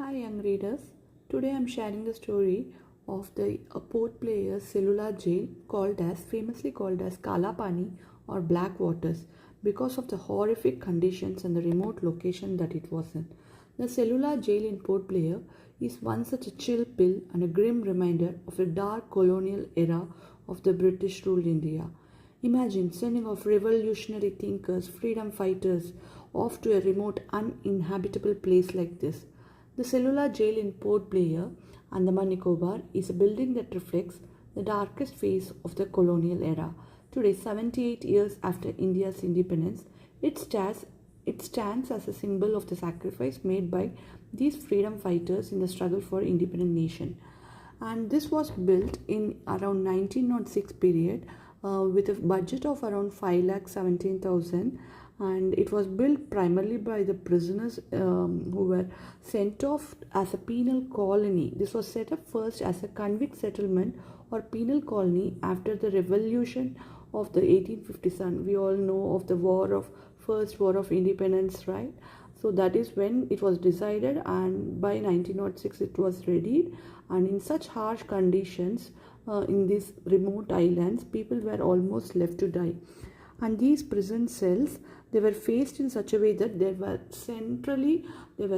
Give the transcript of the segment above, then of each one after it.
Hi, young readers. Today I'm sharing the story of the port player's cellular jail famously called as Kala Pani or Black Waters because of the horrific conditions and the remote location that it was in. The cellular jail in Port Blair is one such a chill pill and a grim reminder of the dark colonial era of the British ruled India. Imagine sending off revolutionary thinkers, freedom fighters off to a remote, uninhabitable place like this. The cellular jail in Port Blair, Andaman Nicobar, is a building that reflects the darkest phase of the colonial era. Today, 78 years after India's independence, it stands as a symbol of the sacrifice made by these freedom fighters in the struggle for independent nation. And this was built in around 1906 period with a budget of around 5,17,000, and it was built primarily by the prisoners who were sent off as a penal colony. This was set up first as a convict settlement or penal colony after the revolution of the 1857. We all know of the first war of independence, right? So that is when it was decided, and by 1906 it was readied. And in such harsh conditions in these remote islands, people were almost left to die. And these prison cells, they were faced in such a way that there were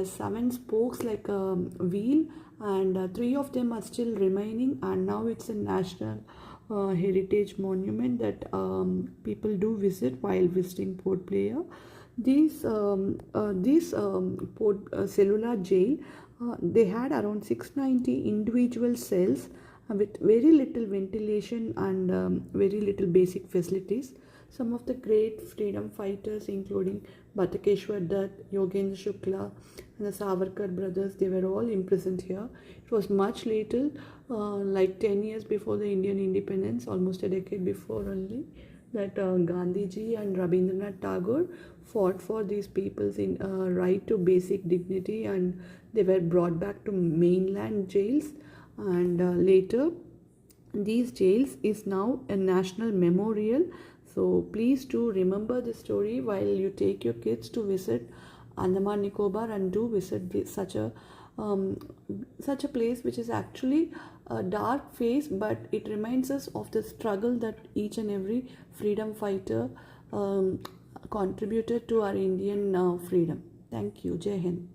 7 spokes like a wheel, and 3 of them are still remaining, and now it's a national heritage monument that people do visit while visiting Port Blair. Port cellular jail, they had around 690 individual cells with very little ventilation and very little basic facilities. Some of the great freedom fighters, including Bhatakeshwar Dutt, Yogendra Shukla, and the Savarkar brothers, they were all imprisoned here. It was much later, like 10 years before the Indian independence, almost a decade before only, that Gandhiji and Rabindranath Tagore fought for these people's right to basic dignity, and they were brought back to mainland jails. And later, these jails is now a national memorial. So please do remember this story while you take your kids to visit Andaman Nicobar, and do visit such a place which is actually a dark phase, but it reminds us of the struggle that each and every freedom fighter contributed to our Indian freedom. Thank you. Jai Hind.